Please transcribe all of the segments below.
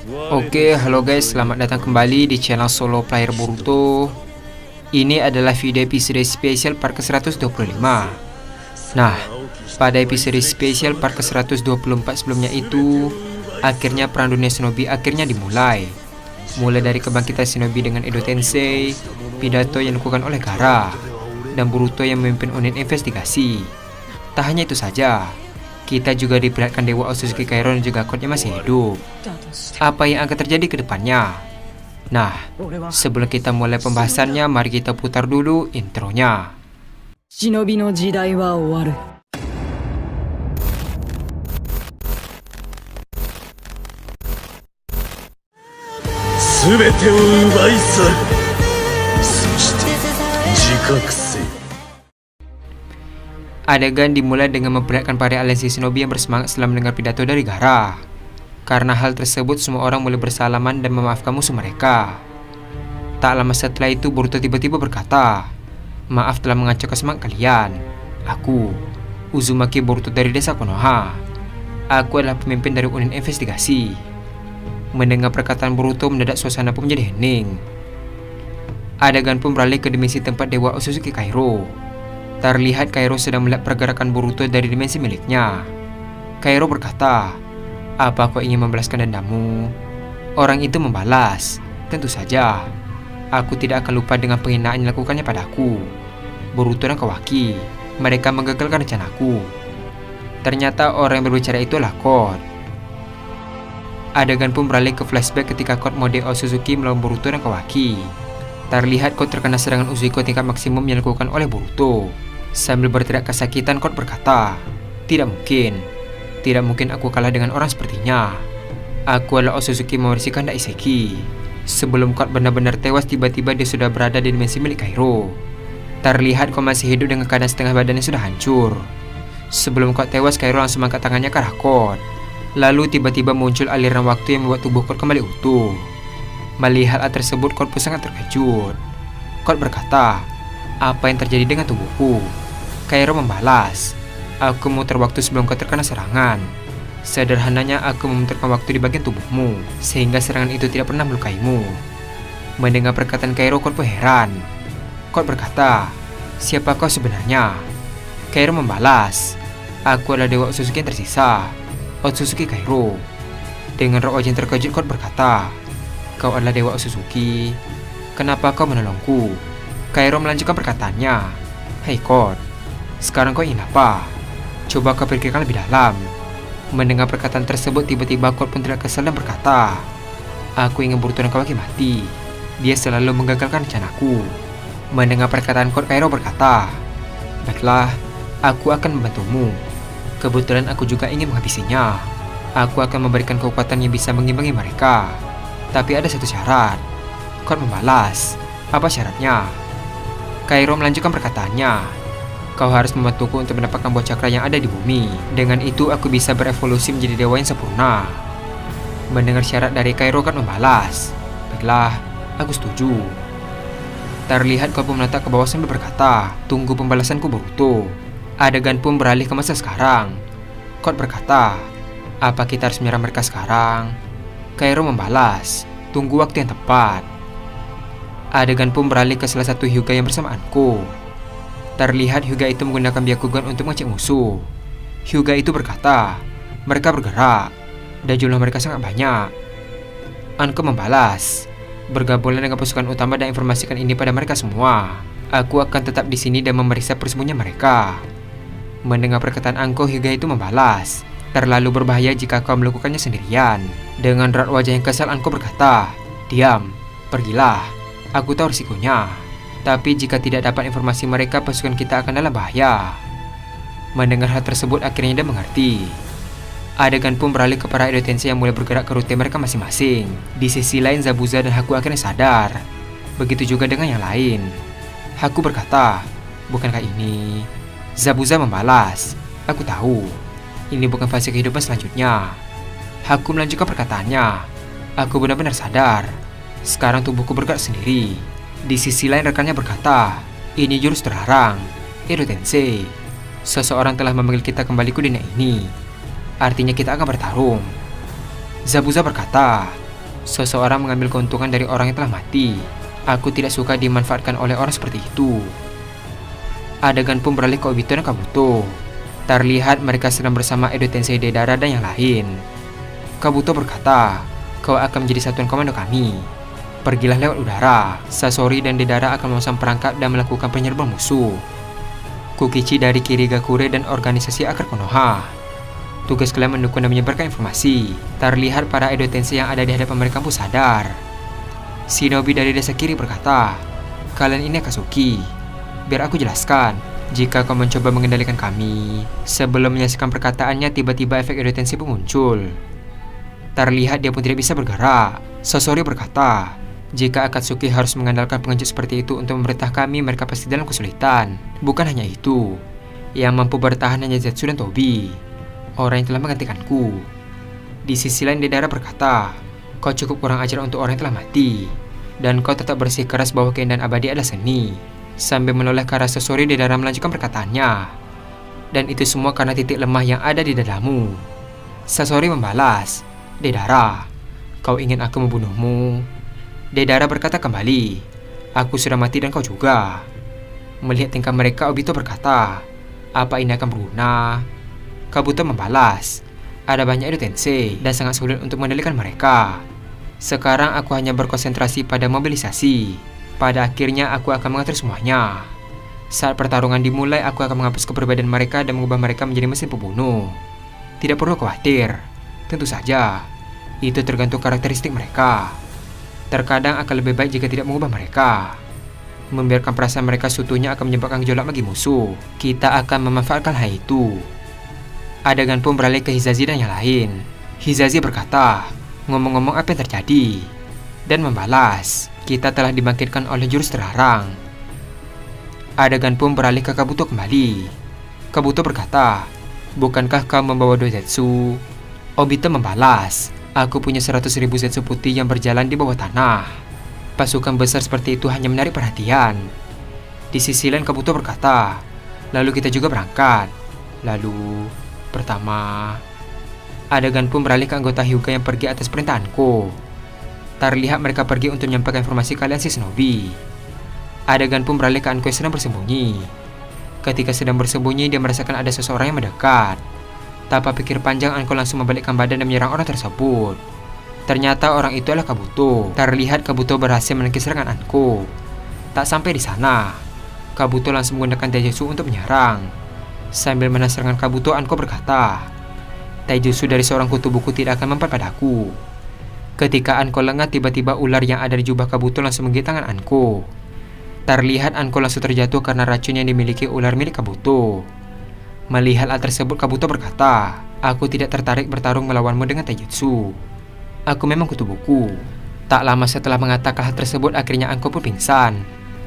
Oke, halo guys, selamat datang kembali di channel Solo Player Boruto. Ini adalah video episode spesial part ke-125. Nah, pada episode spesial part ke-124 sebelumnya itu, akhirnya perang dunia shinobi akhirnya dimulai. Mulai dari kebangkitan shinobi dengan Edo Tensei, pidato yang dilakukan oleh Gaara, dan Boruto yang memimpin unit investigasi. Tak hanya itu saja, kita juga diperlihatkan Dewa Otsutsuki Kairo dan juga Code yang masih hidup. Apa yang akan terjadi ke depannya? Nah, sebelum kita mulai pembahasannya, mari kita putar dulu intronya. Shinobi no jidai wa owaru. Subete o ubai saru. Soshite jikaku sei. Adegan dimulai dengan memperlihatkan para aliansi shinobi yang bersemangat setelah mendengar pidato dari Gaara. Karena hal tersebut, semua orang mulai bersalaman dan memaafkan musuh mereka. Tak lama setelah itu, Boruto tiba-tiba berkata, "Maaf telah mengacaukan semangat kalian. Aku, Uzumaki Boruto dari desa Konoha. Aku adalah pemimpin dari unit investigasi." Mendengar perkataan Boruto, mendadak suasana pun menjadi hening. Adegan pun beralih ke dimensi tempat Dewa Otsutsuki Kairo. Terlihat Kairo sedang melihat pergerakan Boruto dari dimensi miliknya. Kairo berkata, "Apa kau ingin membalaskan dendammu?" Orang itu membalas, "Tentu saja. Aku tidak akan lupa dengan penghinaan yang dilakukannya padaku. Boruto dan Kawaki, mereka menggagalkan rencanaku." Ternyata orang yang berbicara itu adalah Code. Adegan pun beralih ke flashback ketika Code mode Otsutsuki melawan Boruto dan Kawaki. Terlihat Code terkena serangan Uzuiko tingkat maksimum yang dilakukan oleh Boruto. Sambil berteriak kesakitan, Code berkata, Tidak mungkin aku kalah dengan orang sepertinya. Aku adalah Otsutsuki mewarisi kehendak Iseki." Sebelum Code benar-benar tewas, tiba-tiba dia sudah berada di dimensi milik Kairo. Terlihat Code masih hidup dengan keadaan setengah badannya sudah hancur. Sebelum Code tewas, Kairo langsung mengangkat tangannya ke arah Code. Lalu tiba-tiba muncul aliran waktu yang membuat tubuh Code kembali utuh. Melihat hal tersebut, Code pun sangat terkejut. Code berkata, "Apa yang terjadi dengan tubuhku?" Kairo membalas, "Aku memutar waktu sebelum kau terkena serangan. Sederhananya, aku memutarkan waktu di bagian tubuhmu, sehingga serangan itu tidak pernah melukaimu." Mendengar perkataan Kairo, Code pun heran. Code berkata, "Siapa kau sebenarnya?" Kairo membalas, "Aku adalah Dewa Otsutsuki yang tersisa, Otsutsuki Kairo." Dengan roh wajah yang terkejut, Code berkata, "Kau adalah Dewa Otsutsuki. Kenapa kau menolongku?" Kairo melanjutkan perkataannya, "Hei Code, sekarang kau ingin apa? Coba kau pikirkan lebih dalam." Mendengar perkataan tersebut, tiba-tiba Code pun tidak kesal dan berkata, "Aku ingin Boruto dan Kawaki mati. Dia selalu menggagalkan rencanaku." Mendengar perkataan Code, Kairo berkata, "Baiklah, aku akan membantumu. Kebetulan aku juga ingin menghabisinya. Aku akan memberikan kekuatan yang bisa mengimbangi mereka. Tapi ada satu syarat." Code membalas, "Apa syaratnya?" Kairo melanjutkan perkataannya, "Kau harus membantuku untuk mendapatkan buah cakra yang ada di bumi. Dengan itu aku bisa berevolusi menjadi dewa yang sempurna." Mendengar syarat dari Kairo, Code membalas, "Baiklah, aku setuju." Terlihat Code pun menatap ke bawah sambil berkata, "Tunggu pembalasanku Boruto." Adegan pun beralih ke masa sekarang. Code berkata, "Apa kita harus menyerang mereka sekarang?" Kairo membalas, "Tunggu waktu yang tepat." Adegan pun beralih ke salah satu Hyuga yang bersama Anko. Terlihat Hyuga itu menggunakan Byakugan untuk mengecek musuh. Hyuga itu berkata, "Mereka bergerak, dan jumlah mereka sangat banyak." Anko membalas, "Bergabunglah dengan pasukan utama dan informasikan ini pada mereka semua. Aku akan tetap di sini dan memeriksa persembunyian mereka." Mendengar perkataan Anko, Hyuga itu membalas, "Terlalu berbahaya jika kau melakukannya sendirian." Dengan raut wajah yang kesal, Anko berkata, "Diam, pergilah. Aku tahu risikonya. Tapi jika tidak dapat informasi mereka, pasukan kita akan dalam bahaya." Mendengar hal tersebut, akhirnya dia mengerti. Adegan pun beralih ke para Edo Tensei yang mulai bergerak ke rute mereka masing-masing. Di sisi lain, Zabuza dan Haku akhirnya sadar. Begitu juga dengan yang lain. Haku berkata, "Bukankah ini?" Zabuza membalas, "Aku tahu. Ini bukan fase kehidupan selanjutnya." Haku melanjutkan perkataannya, "Aku benar-benar sadar. Sekarang tubuhku bergerak sendiri." Di sisi lain, rekannya berkata, "Ini jurus terlarang, Edo Tensei. Seseorang telah memanggil kita kembali ke dunia ini. Artinya kita akan bertarung." Zabuza berkata, Seseorang mengambil keuntungan dari orang yang telah mati. Aku tidak suka dimanfaatkan oleh orang seperti itu. Adegan pun beralih ke Obito dan Kabuto. Terlihat mereka sedang bersama Edo Tensei, Deidara, dan yang lain. Kabuto berkata, "Kau akan menjadi satuan komando kami. Pergilah lewat udara. Sasori dan Deidara akan memasang perangkap dan melakukan penyerbuan musuh. Kukichi dari Kirigakure dan organisasi Akar Konoha. Tugas kalian mendukung dan menyebarkan informasi." Terlihat para Edo Tensei yang ada di hadapan mereka pun sadar. Shinobi dari desa kiri berkata, "Kalian ini Akatsuki. Biar aku jelaskan. Jika kau mencoba mengendalikan kami." Sebelum menyelesaikan perkataannya, tiba-tiba efek Edo Tensei pun muncul. Terlihat dia pun tidak bisa bergerak. Sasori berkata, "Jika Akatsuki harus mengandalkan pengecut seperti itu untuk memerintah kami, mereka pasti dalam kesulitan. Bukan hanya itu. Yang mampu bertahan hanya Zetsu dan Tobi, orang yang telah menggantikanku." Di sisi lain, Deidara berkata, "Kau cukup kurang ajar untuk orang yang telah mati. Dan kau tetap bersikeras bahwa keindahan abadi adalah seni." Sambil menoleh ke arah Sasori, Deidara melanjutkan perkataannya, "Dan itu semua karena titik lemah yang ada di dadamu." Sasori membalas, "Deidara, kau ingin aku membunuhmu?" Deidara berkata kembali, "Aku sudah mati dan kau juga." Melihat tingkah mereka, Obito berkata, "Apa ini akan berguna?" Kabuto membalas, "Ada banyak Edo Tensei dan sangat sulit untuk mengendalikan mereka. Sekarang aku hanya berkonsentrasi pada mobilisasi. Pada akhirnya aku akan mengatur semuanya. Saat pertarungan dimulai, aku akan menghapus keberbedaan mereka dan mengubah mereka menjadi mesin pembunuh. Tidak perlu khawatir. Tentu saja, itu tergantung karakteristik mereka. Terkadang akan lebih baik jika tidak mengubah mereka. Membiarkan perasaan mereka seutuhnya akan menyebabkan gejolak bagi musuh. Kita akan memanfaatkan hal itu." Adegan pun beralih ke Hizashi dan yang lain. Hizashi berkata, "Ngomong-ngomong, apa yang terjadi?" Dan membalas, "Kita telah dibangkitkan oleh jurus terlarang." Adegan pun beralih ke Kabuto kembali. Kabuto berkata, "Bukankah kau membawa 2 Zetsu?" Obito membalas, "Aku punya 100.000 Zetsu putih yang berjalan di bawah tanah. Pasukan besar seperti itu hanya menarik perhatian." Di sisi lain, Kabuto berkata, "Lalu kita juga berangkat." Lalu, pertama, adegan pun beralih ke anggota Hyuga yang pergi atas perintah Anko. Terlihat mereka pergi untuk menyampaikan informasi ke aliansi Shinobi. Adegan pun beralih ke Anko yang sedang bersembunyi. Ketika sedang bersembunyi, dia merasakan ada seseorang yang mendekat. Tanpa pikir panjang, Anko langsung membalikkan badan dan menyerang orang tersebut. Ternyata orang itu adalah Kabuto. Terlihat Kabuto berhasil menangkis serangan Anko. Tak sampai di sana, Kabuto langsung menggunakan taijutsu untuk menyerang. Sambil menahan serangan Kabuto, Anko berkata, "Taijutsu dari seorang kutu buku tidak akan mempan padaku." Ketika Anko lengah, tiba-tiba ular yang ada di jubah Kabuto langsung menggigit tangan Anko. Terlihat Anko langsung terjatuh karena racun yang dimiliki ular milik Kabuto. Melihat hal tersebut, Kabuto berkata, "Aku tidak tertarik bertarung melawanmu dengan taijutsu. Aku memang kutu buku." Tak lama setelah mengatakan hal tersebut, akhirnya Anko pun pingsan.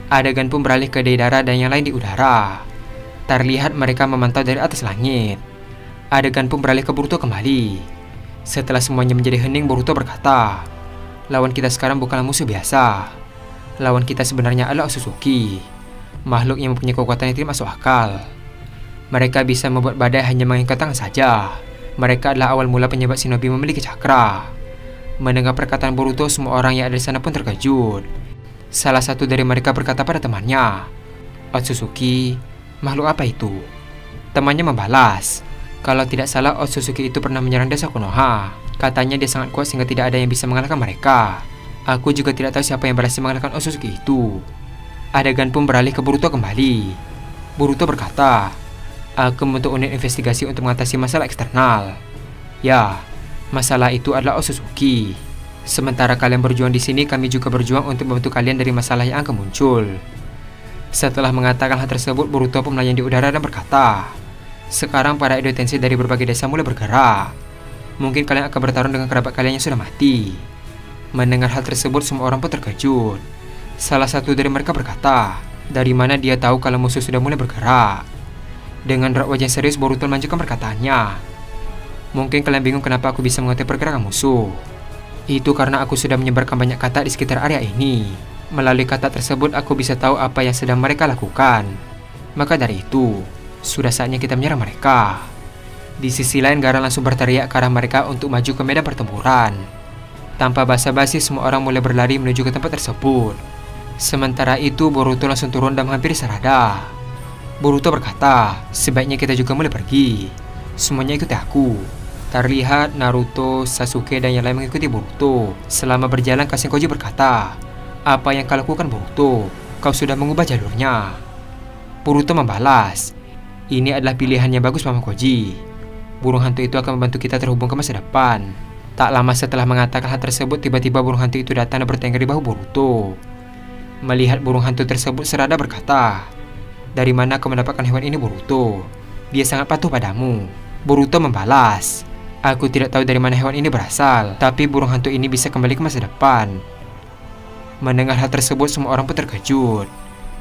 Adegan pun beralih ke Deidara dan yang lain di udara. Terlihat mereka memantau dari atas langit. Adegan pun beralih ke Boruto kembali. Setelah semuanya menjadi hening, Boruto berkata, "Lawan kita sekarang bukanlah musuh biasa. Lawan kita sebenarnya adalah Otsutsuki, makhluk yang mempunyai kekuatan yang tidak masuk akal. Mereka bisa membuat badai hanya mengikat tangan saja. Mereka adalah awal mula penyebab Shinobi memiliki cakra." Mendengar perkataan Boruto, semua orang yang ada di sana pun terkejut. Salah satu dari mereka berkata pada temannya, "Otsutsuki, makhluk apa itu?" Temannya membalas, "Kalau tidak salah, Otsutsuki itu pernah menyerang desa Konoha. Katanya dia sangat kuat sehingga tidak ada yang bisa mengalahkan mereka. Aku juga tidak tahu siapa yang berhasil mengalahkan Otsutsuki itu." Adegan pun beralih ke Boruto kembali. Boruto berkata, "Aku membentuk unit investigasi untuk mengatasi masalah eksternal. Ya, masalah itu adalah Otsutsuki. Sementara kalian berjuang di sini, kami juga berjuang untuk membantu kalian dari masalah yang akan muncul." Setelah mengatakan hal tersebut, Boruto pun melayang di udara dan berkata, "Sekarang para Edo Tensei dari berbagai desa mulai bergerak. Mungkin kalian akan bertarung dengan kerabat kalian yang sudah mati." Mendengar hal tersebut, semua orang pun terkejut. Salah satu dari mereka berkata, "Dari mana dia tahu kalau musuh sudah mulai bergerak?" Dengan raut wajah serius, Boruto melanjutkan perkataannya, "Mungkin kalian bingung kenapa aku bisa mengerti pergerakan musuh. Itu karena aku sudah menyebarkan banyak kata di sekitar area ini. Melalui kata tersebut, aku bisa tahu apa yang sedang mereka lakukan. Maka dari itu, sudah saatnya kita menyerang mereka." Di sisi lain, Gaara langsung berteriak ke arah mereka untuk maju ke medan pertempuran. Tanpa basa-basi, semua orang mulai berlari menuju ke tempat tersebut. Sementara itu, Boruto langsung turun dan menghampiri Sarada. Boruto berkata, sebaiknya kita juga mulai pergi. Semuanya ikuti aku. Terlihat Naruto, Sasuke, dan yang lain mengikuti Boruto. Selama berjalan, Kashin-koji berkata, apa yang kau lakukan, Boruto? Kau sudah mengubah jalurnya. Boruto membalas, ini adalah pilihan yang bagus, Paman Koji. Burung hantu itu akan membantu kita terhubung ke masa depan. Tak lama setelah mengatakan hal tersebut, tiba-tiba burung hantu itu datang dan bertengger di bahu Boruto. Melihat burung hantu tersebut, Sarada berkata, dari mana kau mendapatkan hewan ini, Boruto? Dia sangat patuh padamu. Boruto membalas, aku tidak tahu dari mana hewan ini berasal, tapi burung hantu ini bisa kembali ke masa depan. Mendengar hal tersebut, semua orang pun terkejut.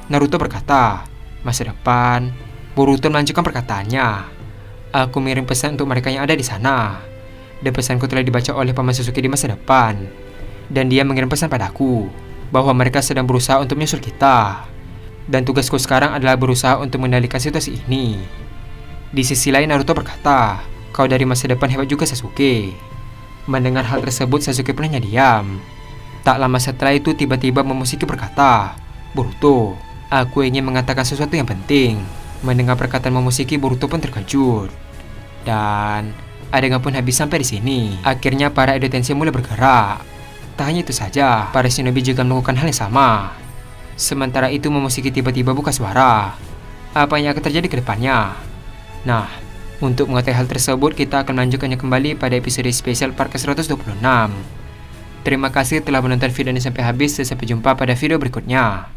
Naruto berkata, masa depan? Boruto melanjutkan perkataannya, aku mengirim pesan untuk mereka yang ada di sana. Dan pesanku telah dibaca oleh Paman Sasuke di masa depan. Dan dia mengirim pesan padaku bahwa mereka sedang berusaha untuk menyusul kita. Dan tugasku sekarang adalah berusaha untuk mengendalikan situasi ini. Di sisi lain, Naruto berkata, kau dari masa depan hebat juga, Sasuke. Mendengar hal tersebut, Sasuke pun hanya diam. Tak lama setelah itu, tiba-tiba Momoshiki berkata, Boruto, aku ingin mengatakan sesuatu yang penting. Mendengar perkataan Momoshiki, Boruto pun terkejut. Dan adegan pun habis sampai di sini. Akhirnya para Edo Tensei mulai bergerak. Tak hanya itu saja, para shinobi juga melakukan hal yang sama. Sementara itu, Momoshiki tiba-tiba buka suara. Apa yang akan terjadi ke depannya? Nah, untuk mengetahui hal tersebut, kita akan melanjutkannya kembali pada episode spesial part ke-126. Terima kasih telah menonton video ini sampai habis. Sampai jumpa pada video berikutnya.